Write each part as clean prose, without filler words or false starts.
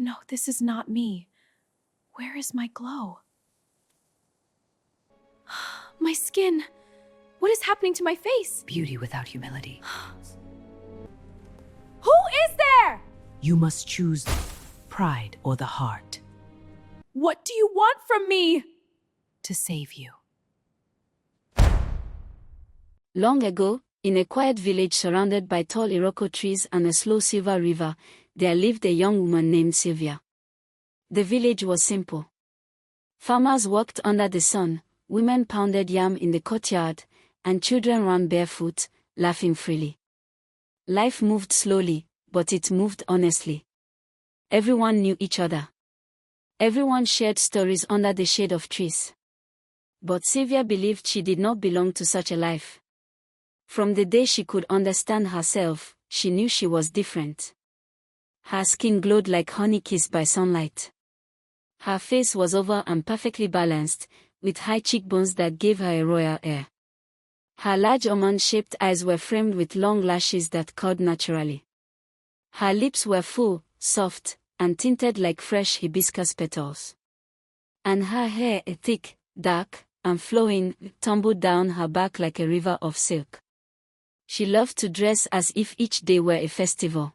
No, this is not me. Where is my glow? My skin! What is happening to my face? Beauty without humility. Who is there? You must choose pride or the heart. What do you want from me? To save you. Long ago, in a quiet village surrounded by tall Iroko trees and a slow silver river, there lived a young woman named Sylvia. The village was simple. Farmers worked under the sun, women pounded yam in the courtyard, and children ran barefoot, laughing freely. Life moved slowly, but it moved honestly. Everyone knew each other. Everyone shared stories under the shade of trees. But Sylvia believed she did not belong to such a life. From the day she could understand herself, she knew she was different. Her skin glowed like honey kissed by sunlight. Her face was oval and perfectly balanced, with high cheekbones that gave her a royal air. Her large almond-shaped eyes were framed with long lashes that curled naturally. Her lips were full, soft, and tinted like fresh hibiscus petals. And her hair, thick, dark, and flowing, tumbled down her back like a river of silk. She loved to dress as if each day were a festival.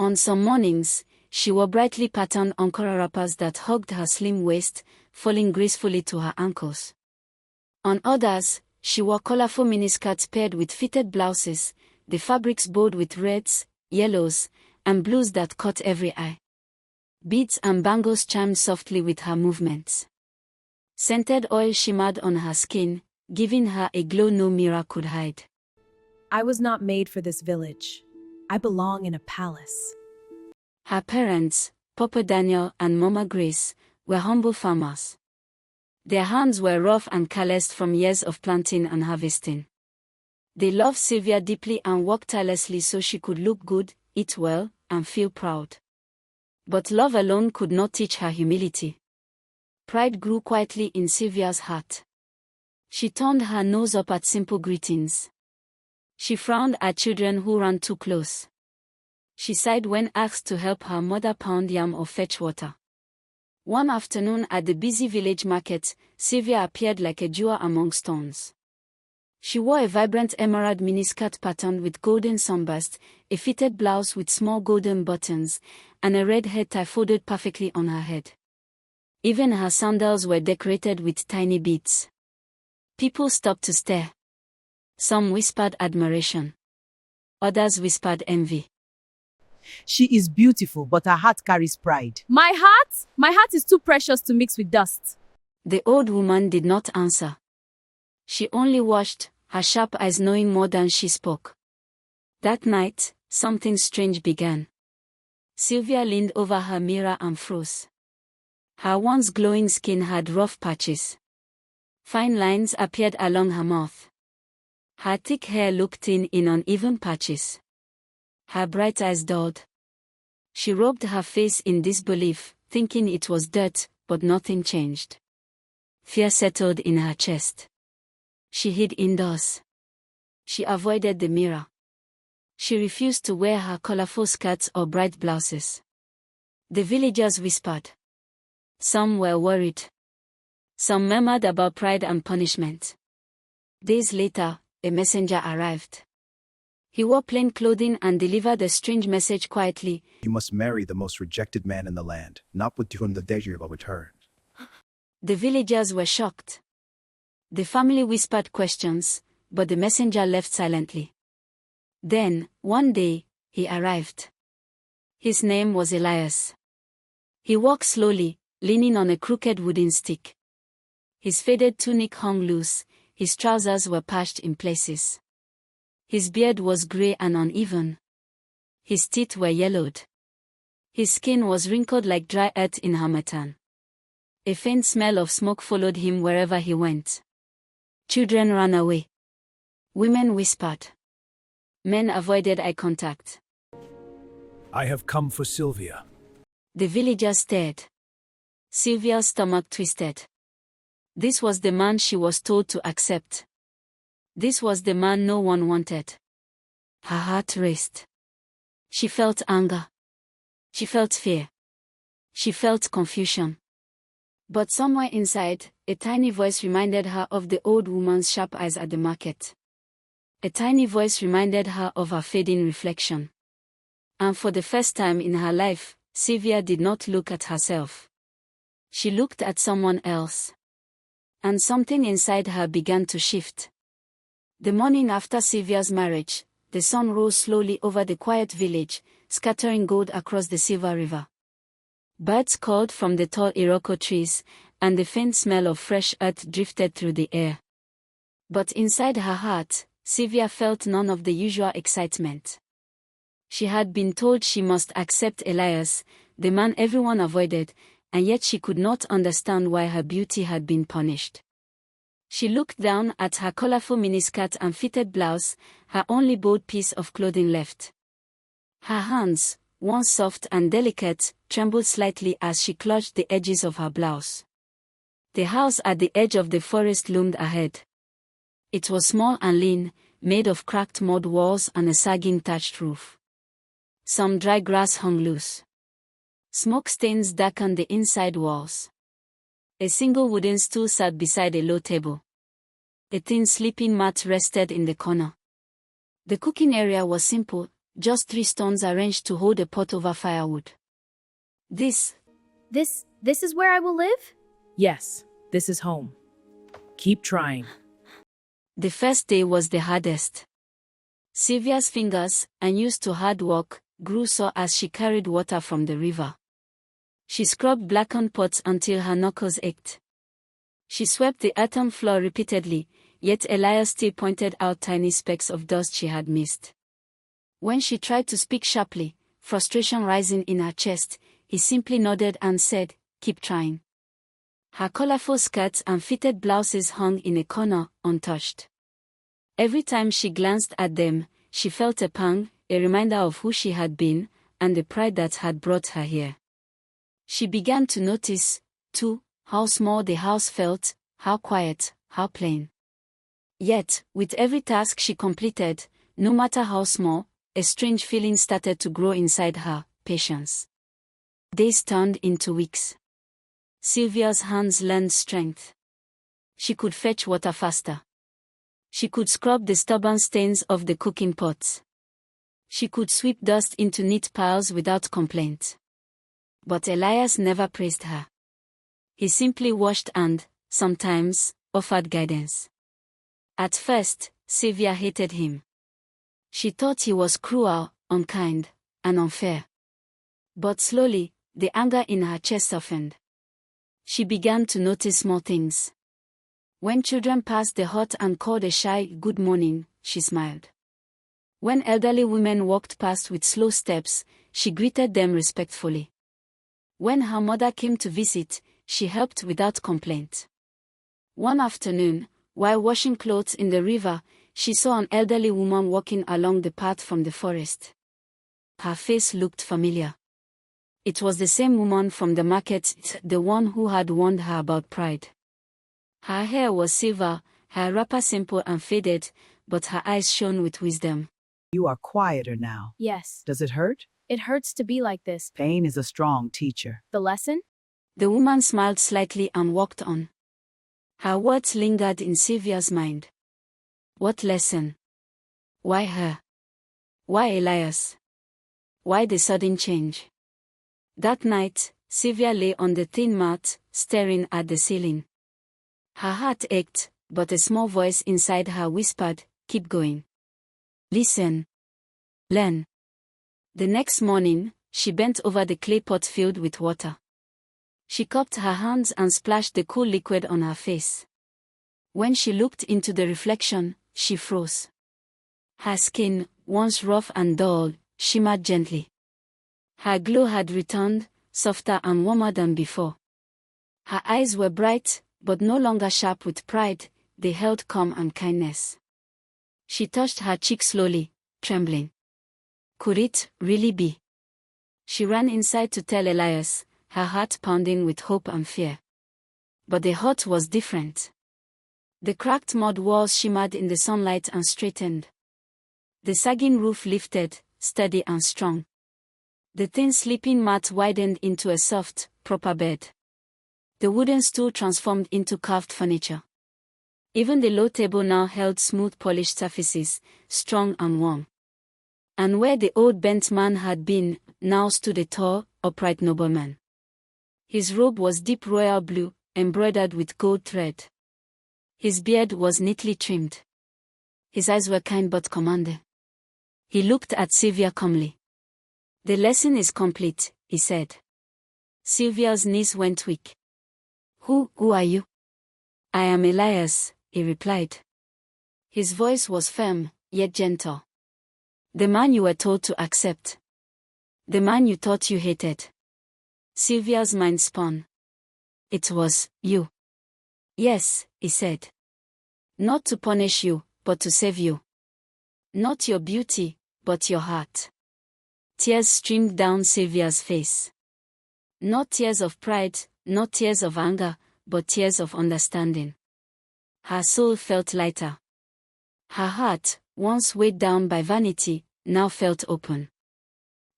On some mornings, she wore brightly patterned Ankara wrappers that hugged her slim waist, falling gracefully to her ankles. On others, she wore colorful miniskirts paired with fitted blouses, the fabrics bold with reds, yellows, and blues that caught every eye. Beads and bangles chimed softly with her movements. Scented oil shimmered on her skin, giving her a glow no mirror could hide. I was not made for this village. I belong in a palace. Her parents, Papa Daniel and Mama Grace, were humble farmers. Their hands were rough and calloused from years of planting and harvesting. They loved Sylvia deeply and worked tirelessly so she could look good, eat well, and feel proud. But love alone could not teach her humility. Pride grew quietly in Sylvia's heart. She turned her nose up at simple greetings. She frowned at children who ran too close. She sighed when asked to help her mother pound yam or fetch water. One afternoon at the busy village market, Sylvia appeared like a jewel among stones. She wore a vibrant emerald miniskirt patterned with golden sunburst, a fitted blouse with small golden buttons, and a red head tie folded perfectly on her head. Even her sandals were decorated with tiny beads. People stopped to stare. Some whispered admiration. Others whispered envy. She is beautiful, but her heart carries pride. My heart? My heart is too precious to mix with dust. The old woman did not answer. She only watched, her sharp eyes knowing more than she spoke. That night, something strange began. Sylvia leaned over her mirror and froze. Her once glowing skin had rough patches. Fine lines appeared along her mouth. Her thick hair looked thin in uneven patches. Her bright eyes dulled. She rubbed her face in disbelief, thinking it was dirt, but nothing changed. Fear settled in her chest. She hid indoors. She avoided the mirror. She refused to wear her colorful skirts or bright blouses. The villagers whispered. Some were worried. Some murmured about pride and punishment. Days later, a messenger arrived. He wore plain clothing and delivered a strange message quietly. You must marry the most rejected man in the land, not with whom the Dejir will return. The villagers were shocked. The family whispered questions, but the messenger left silently. Then, one day, he arrived. His name was Elias. He walked slowly, leaning on a crooked wooden stick. His faded tunic hung loose, his trousers were patched in places. His beard was gray and uneven. His teeth were yellowed. His skin was wrinkled like dry earth in Harmattan. A faint smell of smoke followed him wherever he went. Children ran away. Women whispered. Men avoided eye contact. I have come for Sylvia. The villagers stared. Sylvia's stomach twisted. This was the man she was told to accept. This was the man no one wanted. Her heart raced. She felt anger. She felt fear. She felt confusion. But somewhere inside, a tiny voice reminded her of the old woman's sharp eyes at the market. A tiny voice reminded her of her fading reflection. And for the first time in her life, Sylvia did not look at herself. She looked at someone else. And something inside her began to shift. The morning after Sylvia's marriage, the sun rose slowly over the quiet village, scattering gold across the Silver River. Birds called from the tall Iroko trees, and the faint smell of fresh earth drifted through the air. But inside her heart, Sylvia felt none of the usual excitement. She had been told she must accept Elias, the man everyone avoided, and yet she could not understand why her beauty had been punished. She looked down at her colorful miniskirt and fitted blouse, her only bold piece of clothing left. Her hands, once soft and delicate, trembled slightly as she clutched the edges of her blouse. The house at the edge of the forest loomed ahead. It was small and lean, made of cracked mud walls and a sagging thatched roof. Some dry grass hung loose. Smoke stains darkened the inside walls. A single wooden stool sat beside a low table. A thin sleeping mat rested in the corner. The cooking area was simple, just 3 stones arranged to hold a pot over firewood. This is where I will live? Yes, this is home. Keep trying. The first day was the hardest. Sylvia's fingers, unused to hard work, grew sore as she carried water from the river. She scrubbed blackened pots until her knuckles ached. She swept the earthen floor repeatedly, yet Elias still pointed out tiny specks of dust she had missed. When she tried to speak sharply, frustration rising in her chest, he simply nodded and said, "Keep trying." Her colorful skirts and fitted blouses hung in a corner, untouched. Every time she glanced at them, she felt a pang, a reminder of who she had been, and the pride that had brought her here. She began to notice, too, how small the house felt, how quiet, how plain. Yet, with every task she completed, no matter how small, a strange feeling started to grow inside her: patience. Days turned into weeks. Sylvia's hands learned strength. She could fetch water faster. She could scrub the stubborn stains of the cooking pots. She could sweep dust into neat piles without complaint. But Elias never praised her. He simply watched and, sometimes, offered guidance. At first, Sylvia hated him. She thought he was cruel, unkind, and unfair. But slowly, the anger in her chest softened. She began to notice small things. When children passed the hut and called a shy "good morning," she smiled. When elderly women walked past with slow steps, she greeted them respectfully. When her mother came to visit, she helped without complaint. One afternoon, while washing clothes in the river, she saw an elderly woman walking along the path from the forest. Her face looked familiar. It was the same woman from the market, the one who had warned her about pride. Her hair was silver, her wrapper simple and faded, but her eyes shone with wisdom. You are quieter now. Yes. Does it hurt? It hurts to be like this. Pain is a strong teacher. The lesson? The woman smiled slightly and walked on. Her words lingered in Sylvia's mind. What lesson? Why her? Why Elias? Why the sudden change? That night, Sylvia lay on the thin mat, staring at the ceiling. Her heart ached, but a small voice inside her whispered, "Keep going. Listen. Learn." The next morning, she bent over the clay pot filled with water. She cupped her hands and splashed the cool liquid on her face. When she looked into the reflection, she froze. Her skin, once rough and dull, shimmered gently. Her glow had returned, softer and warmer than before. Her eyes were bright, but no longer sharp with pride, they held calm and kindness. She touched her cheek slowly, trembling. Could it really be? She ran inside to tell Elias, her heart pounding with hope and fear. But the hut was different. The cracked mud walls shimmered in the sunlight and straightened. The sagging roof lifted, steady and strong. The thin sleeping mat widened into a soft, proper bed. The wooden stool transformed into carved furniture. Even the low table now held smooth polished surfaces, strong and warm. And where the old bent man had been, now stood a tall, upright nobleman. His robe was deep royal blue, embroidered with gold thread. His beard was neatly trimmed. His eyes were kind but commanding. He looked at Sylvia calmly. "The lesson is complete," he said. Sylvia's knees went weak. Who are you?" "I am Elias," he replied. His voice was firm, yet gentle. "The man you were told to accept. The man you thought you hated." Sylvia's mind spun. "It was you." "Yes," he said. "Not to punish you, but to save you. Not your beauty, but your heart." Tears streamed down Sylvia's face. Not tears of pride, not tears of anger, but tears of understanding. Her soul felt lighter. Her heart, once weighed down by vanity, now felt open.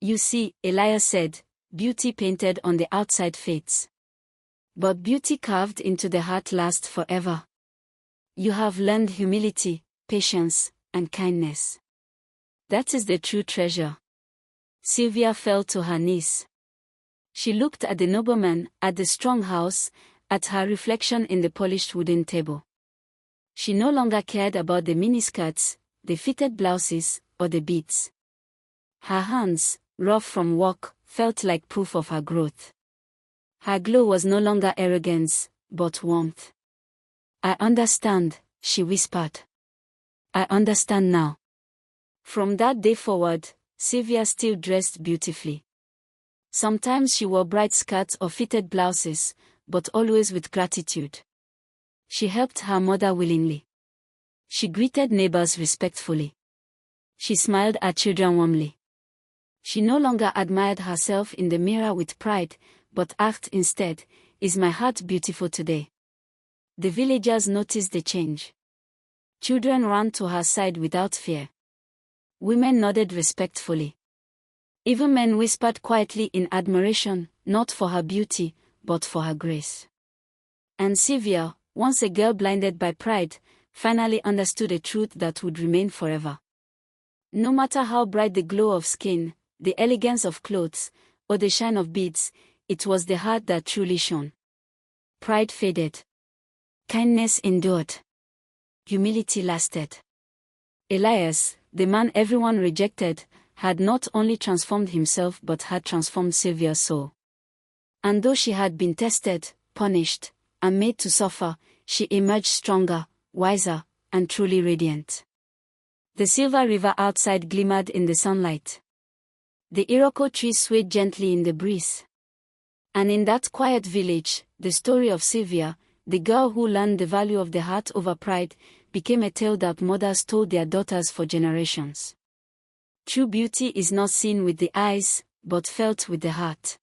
"You see," Elias said, "beauty painted on the outside fades. But beauty carved into the heart lasts forever. You have learned humility, patience, and kindness. That is the true treasure." Sylvia fell to her knees. She looked at the nobleman, at the strong house, at her reflection in the polished wooden table. She no longer cared about the miniskirts, the fitted blouses, or the beads. Her hands, rough from work, felt like proof of her growth. Her glow was no longer arrogance, but warmth. "I understand," she whispered. "I understand now." From that day forward, Sylvia still dressed beautifully. Sometimes she wore bright skirts or fitted blouses, but always with gratitude. She helped her mother willingly. She greeted neighbors respectfully. She smiled at children warmly. She no longer admired herself in the mirror with pride, but asked instead, "Is my heart beautiful today?" The villagers noticed the change. Children ran to her side without fear. Women nodded respectfully. Even men whispered quietly in admiration, not for her beauty, but for her grace. And Sylvia, once a girl blinded by pride, finally understood a truth that would remain forever. No matter how bright the glow of skin, the elegance of clothes, or the shine of beads, it was the heart that truly shone. Pride faded. Kindness endured. Humility lasted. Elias, the man everyone rejected, had not only transformed himself but had transformed Sylvia's soul. And though she had been tested, punished, and made to suffer, she emerged stronger, wiser, and truly radiant. The silver river outside glimmered in the sunlight. The Iroko trees swayed gently in the breeze. And in that quiet village, the story of Sylvia, the girl who learned the value of the heart over pride, became a tale that mothers told their daughters for generations. True beauty is not seen with the eyes, but felt with the heart.